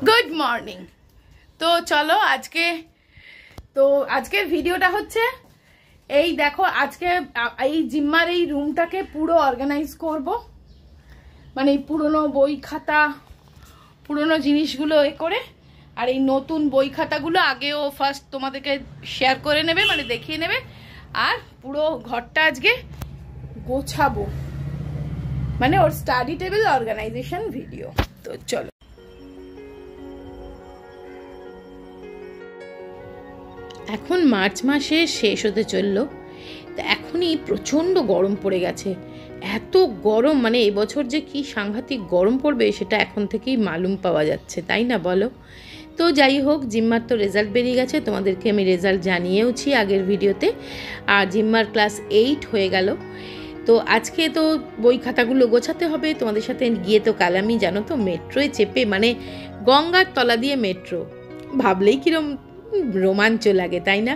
Good morning. তো চলো আজকের ভিডিওটা হচ্ছে এই দেখো, আজকে এই জিম্মার এই রুমটাকে পুরো অর্গানাইজ করব, মানে এই পুরনো বই খাতা পুরনো জিনিসগুলো করে, আর এই নতুন বই খাতাগুলো আগেও ফার্স্ট তোমাদেরকে শেয়ার করে নেবে, মানে দেখিয়ে নেবে, আর পুরো ঘরটা আজকে গোছাবো, মানে ওর স্টাডি টেবিল অর্গানাইজেশন ভিডিও। তো চলো, এখন মার্চ মাসে শেষ হতে চললো, তো এখনই প্রচণ্ড গরম পড়ে গেছে। এত গরম, মানে এবছর যে কি সাংঘাতিক গরম পড়বে সেটা এখন থেকেই মালুম পাওয়া যাচ্ছে, তাই না বলো? তো যাই হোক, জিম্মার তো রেজাল্ট বেরিয়ে গেছে, তোমাদেরকে আমি রেজাল্ট জানিয়েওছি আগের ভিডিওতে। আর জিম্মার ক্লাস 8 হয়ে গেল। তো আজকে তো বই খাতাগুলো গোছাতে হবে, তোমাদের সাথে গিয়ে তো কাল আমি জানো তো মেট্রোয় চেপে, মানে গঙ্গার তলা দিয়ে মেট্রো, ভাবলেই কিরম রোমাঞ্চ লাগে, তাই না?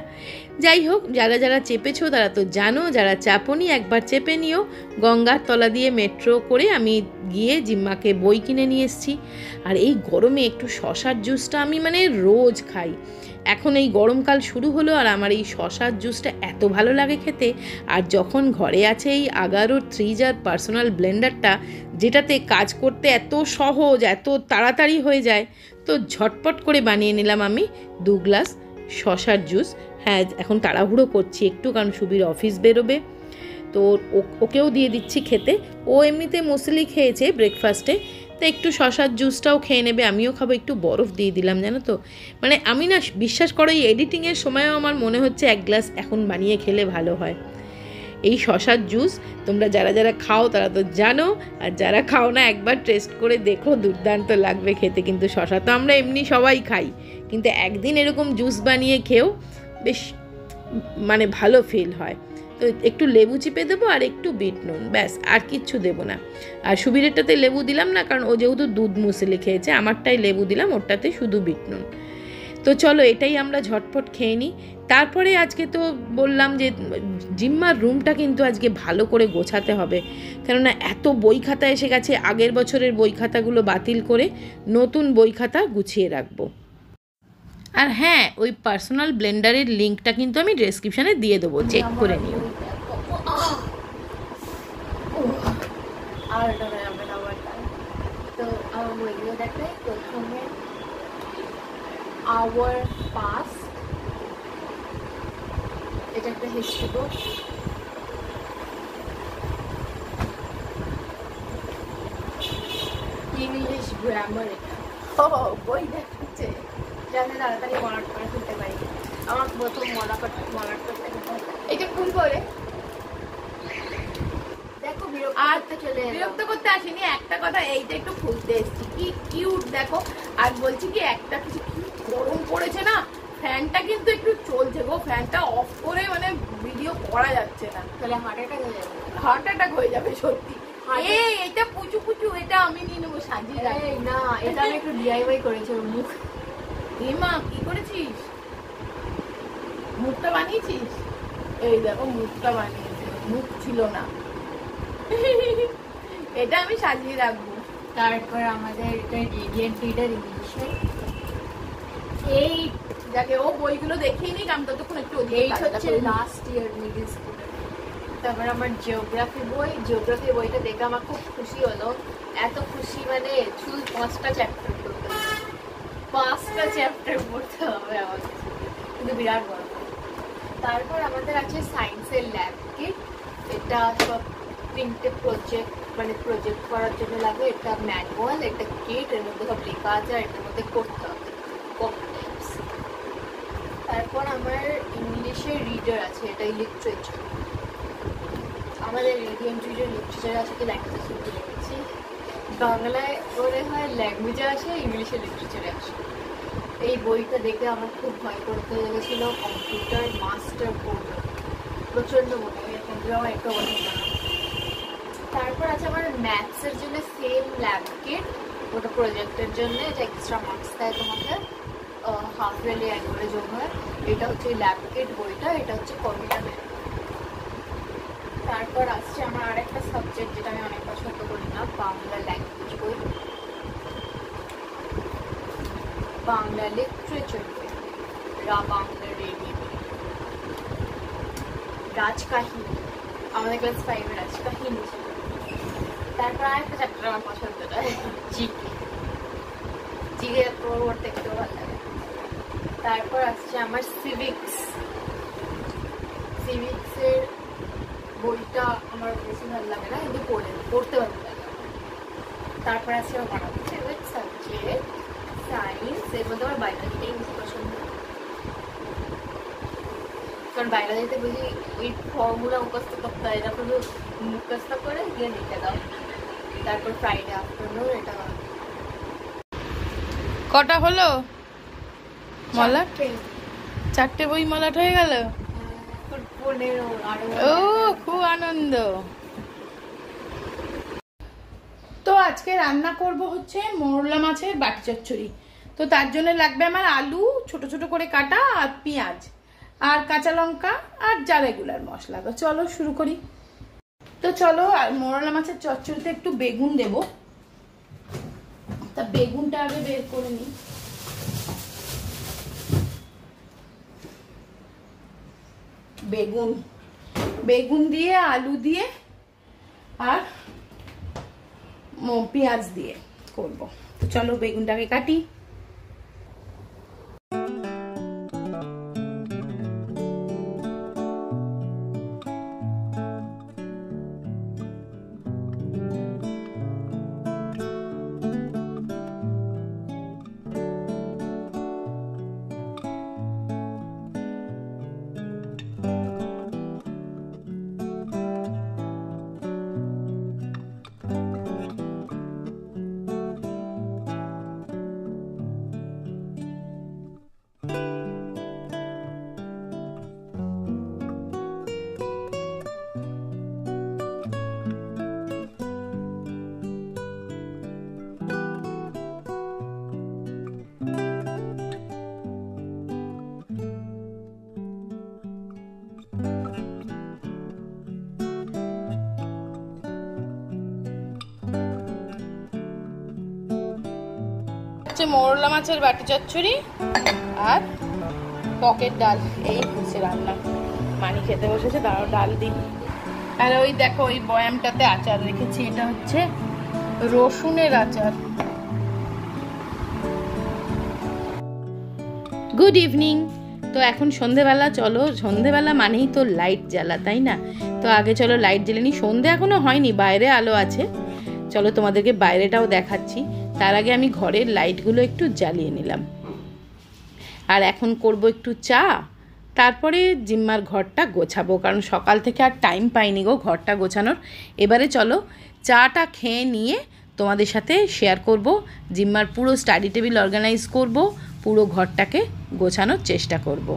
যাই হোক, যারা যারা চেপেছো তারা তো জানো, যারা চাপনি একবার চেপে নিও। গঙ্গার তলা দিয়ে মেট্রো করে আমি গিয়ে জিম্মাকে বই কিনে নিয়ে এসেছি। আর এই গরমে একটু শশার জুসটা আমি মানে রোজ খাই। এখন এই গরমকাল শুরু হলো আর আমার এই শশার জুসটা এত ভালো লাগে খেতে। আর যখন ঘরে আছে এই আগারোর 3 জার পার্সোনাল ব্লেন্ডারটা, যেটাতে কাজ করতে এত সহজ, এত তাড়াতাড়ি হয়ে যায়, তো ঝটপট করে বানিয়ে নিলাম আমি 2 গ্লাস শশার জুস। হ্যাঁ, এখন তাড়াহুড়ো করছি একটু, কারণ সুবীর অফিস বেরোবে, তো ওকেও দিয়ে দিচ্ছি খেতে। ও এমনিতে মুসলি খেয়েছে ব্রেকফাস্টে, তো একটু শশার জুসটাও খেয়ে নেবে, আমিও খাবো। একটু বরফ দিয়ে দিলাম, জানো তো, মানে আমি না, বিশ্বাস করো, এই এডিটিংয়ের সময়ও আমার মনে হচ্ছে 1 গ্লাস এখন বানিয়ে খেলে ভালো হয় এই শশার জুস। তোমরা যারা যারা খাও তারা তো জানো, আর যারা খাও না একবার টেস্ট করে দেখো, দুর্দান্ত লাগবে খেতে। কিন্তু শশা তো আমরা এমনি সবাই খাই, কিন্তু একদিন এরকম জুস বানিয়ে খেও, বেশ মানে ভালো ফিল হয়। তো একটু লেবু চিপে দেবো আর একটু বিট নুন, ব্যাস, আর কিচ্ছু দেবো না। আর সুবীরেরটাতে লেবু দিলাম না, কারণ ও যেহেতু দুধ মুসলি খেয়েছে, আমারটাই লেবু দিলাম, ওরটাতে শুধু বিট নুন। তো চলো, এটাই আমরা ঝটপট খেয়ে নিই। তারপরে আজকে তো বললাম যে জিম্মার রুমটা কিন্তু আজকে ভালো করে গোছাতে হবে, কেননা এত বই খাতা এসে গেছে। আগের বছরের বই খাতাগুলো বাতিল করে নতুন বই খাতা গুছিয়ে রাখবো। আর হ্যাঁ, ওই পার্সোনাল ব্লেন্ডারের লিঙ্কটা কিন্তু আমি ডেসক্রিপশানে দিয়ে দেবো, চেক করে নিও। তো আমার বইগুলো দেখাই, প্রথমে আওয়ার পাস, এটা একটা হিস্ট্রি বুক। ইংলিশ গ্রামার, এটা বই দেখাচ্ছে যাতে তাড়াতাড়ি মলাট করে ফেলতে পারি। আমার প্রথম মলাট করতে এটা খুল করে দেখো, বিরক্ত করতে আসিনি, একটা কথা, এইটা একটু খুলতে এসেছি, কি কিউট দেখো। আর বলছি কি, একটা কিছু কি গরম পড়েছে না, ফ্যানটা কিন্তু একটু চলছে গো, ফ্যানটা অফ করে মানে ভিডিও করা যাচ্ছে না, তাহলে হার্ট অ্যাটাক হয়ে যাবে সত্যি। এটা পুচু পুচু, এটা আমি নিয়ে নেবো, সাজিয়ে রাখি না, এটা আমি একটু ডিআইওয়াই করেছি। মুখ, মা কি করেছিস? মুখটা বানিয়েছিস? এই দেখো, মুখটা বানিয়েছে, মুখ ছিল না, এটা আমি সাজিয়ে রাখবো। তারপর আমাদের এটা রেডিয়েন্ট রিডার ইংলিশে, এই যাকে ও বইগুলো দেখিয়ে নিক, আমি ততক্ষণ একটু হচ্ছে লাস্ট ইয়ার মিডল স্কুলে। তারপর আমার জিওগ্রাফি বইটা দেখে আমার খুব খুশি হলো, এত খুশি, মানে শুধু 5টা চ্যাপ্টার পড়তে হবে আমার, কিন্তু বিরাট বড়। তারপর আমাদের আছে সায়েন্সের ল্যাব কিট, এটা সব 3টে প্রজেক্ট করার জন্য লাগে। এটা ম্যানুয়াল, এটা কিট, এর মধ্যে সব লেখা আছে, আর এটার মধ্যে করতে হবে। তারপর আমার ইংলিশের রিডার আছে, এটা লিটারেচার, আমাদের রেডিয়েন্ট রিডার লিটারেচার আছে, কি ল্যাঙ্গুয়েজ শুনতে লেগেছি, বাংলায় বলে হয় ল্যাঙ্গুয়েজে আসে, ইংলিশে লিটারেচারে আসে। এই বইটা দেখে আমার খুব ভয় করতে লেগেছিল, কম্পিউটার মাস্টার বোর্ড, প্রচণ্ড মনে হয়, কম্পিউটার আমার একটা বছর না। তারপর আছে আমার ম্যাথসের জন্য সেম ল্যাব কিট, ওটা প্রজেক্টের জন্য, এটা এক্সট্রা মার্কস দেয় তোমাকে, হাফ ইয়ারলি অ্যানুয়ালে যোগ হয়। এটা হচ্ছে ল্যাব কিট বইটা, এটা হচ্ছে কম্পিউটার। তারপর আসছে আমার আরেকটা সাবজেক্ট যেটা আমি অনেক পছন্দ করি না, বাংলা ল্যাঙ্গুয়েজ বই। বাংলা লিটারেচার বই, বাংলা রেডিও, রাজকাহিনী, আমাদের ক্লাস 5 এর রাজকাহিনী ছিল। তারপর আরেকটা চ্যাপ্টার আমার পছন্দ নয়, জিকে। জিকে পড়তে একটু ভালো লাগে। তারপর আসছে আমার সিভিক্সের বইটা আমার বেশি ভালো লাগে না, কিন্তু পড়তে ভালো লাগে। তারপর আছে আমার one of the favourite subject science, এর মধ্যে আমার বায়োলজিটাই বেশি পছন্দ। কারণ বায়োলজিতে বুঝি ওই ফর্মুলা মুখস্থ করতে হয়, এটা শুধু মুখস্থ করে গিয়ে লিখে দাও। তারপর ফ্রাইডে আফটারনুন এটা কটা হলো মলাট? 4টে বই মলাট হয়ে গেল। ও খুব আনন্দ। তো আজকে রান্না করব হচ্ছে মোরলা মাছের বাটি চচ্চড়ি। তো তার জন্য লাগবে আমার আলু ছোট ছোট করে কাটা, আর পেঁয়াজ, আর কাঁচা লঙ্কা, আর যা রেগুলার মশলা। তো চলো শুরু করি। তো চলো, আর মোরলা মাছের চচ্চড়িতে একটু বেগুন দেব। তা বেগুনটা আগে বের করে নিই। বেগুন দিয়ে, আলু দিয়ে, আর পেঁয়াজ দিয়ে করব। তো চলো বেগুনটাকে কাটি। মোরলা মাছের বাটি চচ্চড়ি আর পকেট ডাল, এই হচ্ছে রান্না। মানি খেতে বসেছে, তারও ডাল দিই। আর ওই দেখো ওই বয়ামটাতে আচার রেখেছি, এটা হচ্ছে রসুনের আচার। Good evening. তো এখন সন্ধেবেলা, চলো সন্ধেবেলা মানেই তো লাইট জ্বালা, তাই না? তো আগে চলো লাইট জ্বেলে নি। সন্ধে এখনো হয়নি, বাইরে আলো আছে। চলো তোমাদেরকে বাইরেটাও দেখাচ্ছি। তার আগে আমি ঘরের লাইটগুলো একটু জ্বালিয়ে নিলাম। আর এখন করব একটু চা, তারপরে জিম্মার ঘরটা গোছাবো, কারণ সকাল থেকে আর টাইম পাইনি গো ঘরটা গোছানোর। এবারে চলো চাটা খেয়ে নিয়ে তোমাদের সাথে শেয়ার করব। জিম্মার পুরো স্টাডি টেবিল অর্গানাইজ করব, পুরো ঘরটাকে গোছানোর চেষ্টা করব।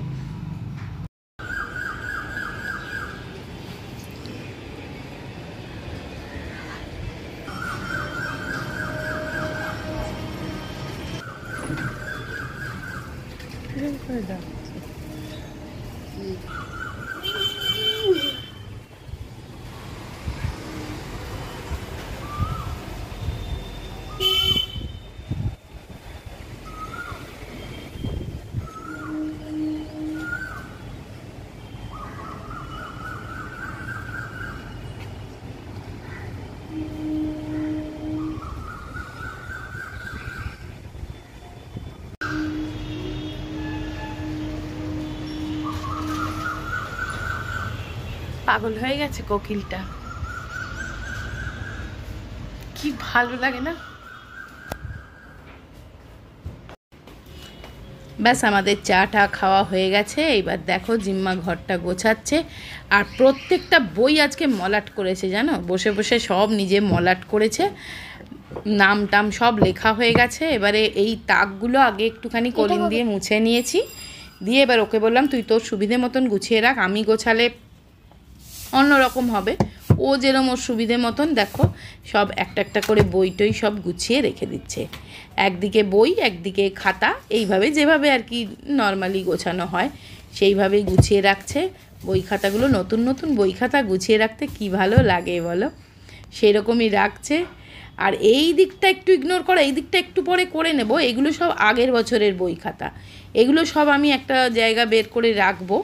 পাগল হয়ে গেছে কোকিলটা, কি ভালো লাগে না? ব্যাস আমাদের চাটা খাওয়া হয়ে গেছে। এবার দেখো জিম্মা ঘরটা গোছাচ্ছে, আর প্রত্যেকটা বই আজকে মলাট করেছে, জানো? বসে বসে সব নিজে মলাট করেছে, নাম টাম সব লেখা হয়ে গেছে। এবারে এই তাকগুলো আগে একটুখানি কলিন দিয়ে মুছে নিয়েছি, দিয়ে এবার ওকে বললাম তুই তোর সুবিধে মতন গুছিয়ে রাখ, আমি গোছালে অন্যরকম হবে। ও যেরকম ওর সুবিধে মতন দেখো সব একটা একটা করে বই টই সব গুছিয়ে রেখে দিচ্ছে। একদিকে বই, একদিকে খাতা, এইভাবে যেভাবে আর কি নর্মালি গোছানো হয় সেইভাবেই গুছিয়ে রাখছে। বই খাতাগুলো, নতুন নতুন বই খাতা গুছিয়ে রাখতে কি ভালো লাগে বলো, সেই রকমই রাখছে। আর এই দিকটা একটু ইগনোর করা, এই দিকটা একটু পরে করে নেব। এগুলো সব আগের বছরের বই খাতা, এগুলো সব আমি একটা জায়গা বের করে রাখবো,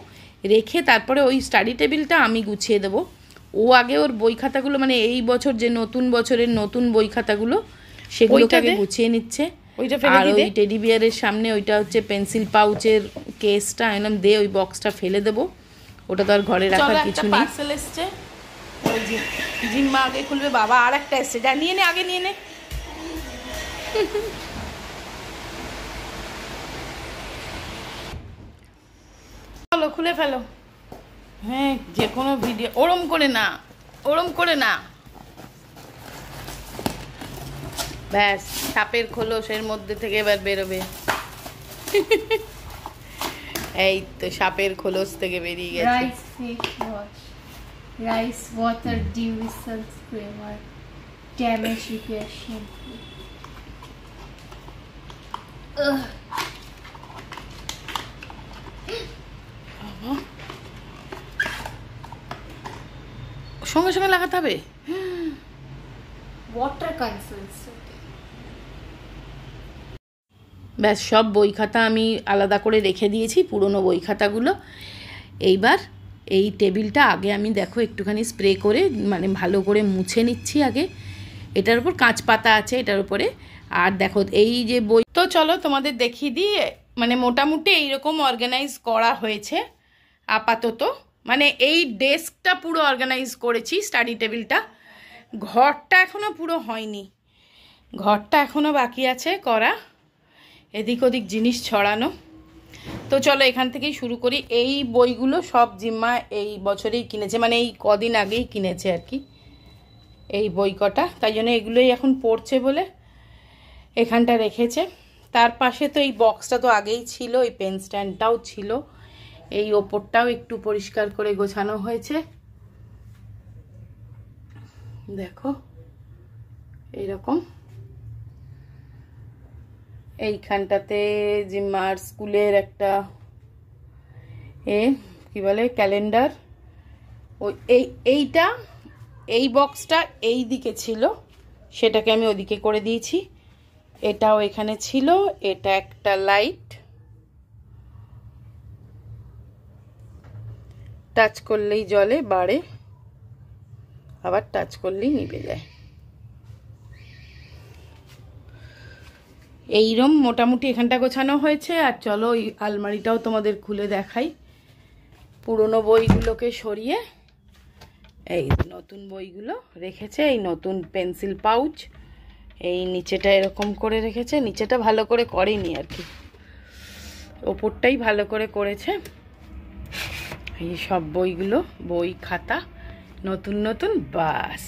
রেখে তারপরে ওই স্টাডি টেবিলটা আমি গুছিয়ে দেবো। ও আগে ওর বই খাতাগুলো মানে এই বছর যে নতুন বছরের নতুন বই খাতাগুলো সেগুলোকে আগে গুছিয়ে নিচ্ছে। আর ওই টেডি বিয়ারের সামনে ওইটা হচ্ছে পেন্সিল পাউচের কেসটা, এলাম দে ওই বক্সটা ফেলে দেবো, ওটা তো আর ঘরে রাখার কিছু নেই। পার্সেল এসছে, ওই জিম্মা আগে খুলবে, বাবা আর একটা এসছে, যা নিয়ে নে, আগে নিয়ে নে। চলো খুলে ফেলো। হ্যাঁ, যে কোনো ভিডিও ওরম করে না, ওরম করে না, ব্যাস সাপের খোলসের মধ্যে থেকে এবার বেরোবে। এই তো সাপের খোলস থেকে বেরিয়ে গেছে। Rice face wash, rice water dew sunscreen আর ড্যামেজ রিপেয়ার শ্যাম্পু। সঙ্গে সঙ্গে লাগাতে হবে। Water concentrate. ব্যাস সব বই খাতা আমি আলাদা করে রেখে দিয়েছি, পুরনো বই খাতাগুলো। এইবার এই টেবিলটা আগে আমি দেখো একটুখানি স্প্রে করে মানে ভালো করে মুছে নিচ্ছি আগে। এটার উপর কাঁচ পাতা আছে এটার উপরে। আর দেখো এই যে বই, তো চলো তোমাদের দেখিয়ে দিই। মানে মোটামুটি এইরকম অর্গানাইজ করা হয়েছে আপাতত। মানে এই ডেস্কটা পুরো অর্গানাইজ করেছি, স্টাডি টেবিলটা। ঘরটা এখনও পুরো হয়নি, ঘরটা এখনও বাকি আছে করা, এদিক ওদিক জিনিস ছড়ানো। তো চলো এখান থেকেই শুরু করি। এই বইগুলো সব জিম্মা এই বছরেই কিনেছে, মানে এই কদিন আগেই কিনেছে আর কি এই বই কটা, তাই জন্য এগুলোই এখন পড়ছে বলে এখানটা রেখেছে। তার পাশে তো এই বক্সটা তো আগেই ছিল, এই পেন স্ট্যান্ডটাও ছিল, এই ওপরটাও একটু পরিষ্কার করে গোছানো হয়েছে। দেখো এইরকম। এইখানটাতে জিম্মার স্কুলের একটা কি বলে ক্যালেন্ডার, ওই এইটা এই বক্সটা এই দিকে ছিল, সেটাকে আমি ওদিকে করে দিয়েছি। এটাও এখানে ছিল, এটা একটা লাইট, টাচ করলেই জ্বলে বাড়ে, আবার টাচ করলেই নিভে যায়। এইরকম মোটামুটি এখানটা গোছানো হয়েছে। আর চলো ওই আলমারিটাও তোমাদের খুলে দেখাই। পুরনো বইগুলোকে সরিয়ে এই নতুন বইগুলো রেখেছে, এই নতুন পেন্সিল পাউচ, এই নিচেটা এরকম করে রেখেছে। নিচেটা ভালো করে করেনি আর কি, ওপরটাই ভালো করে করেছে। এই সব বইগুলো, বই খাতা নতুন নতুন, বাস।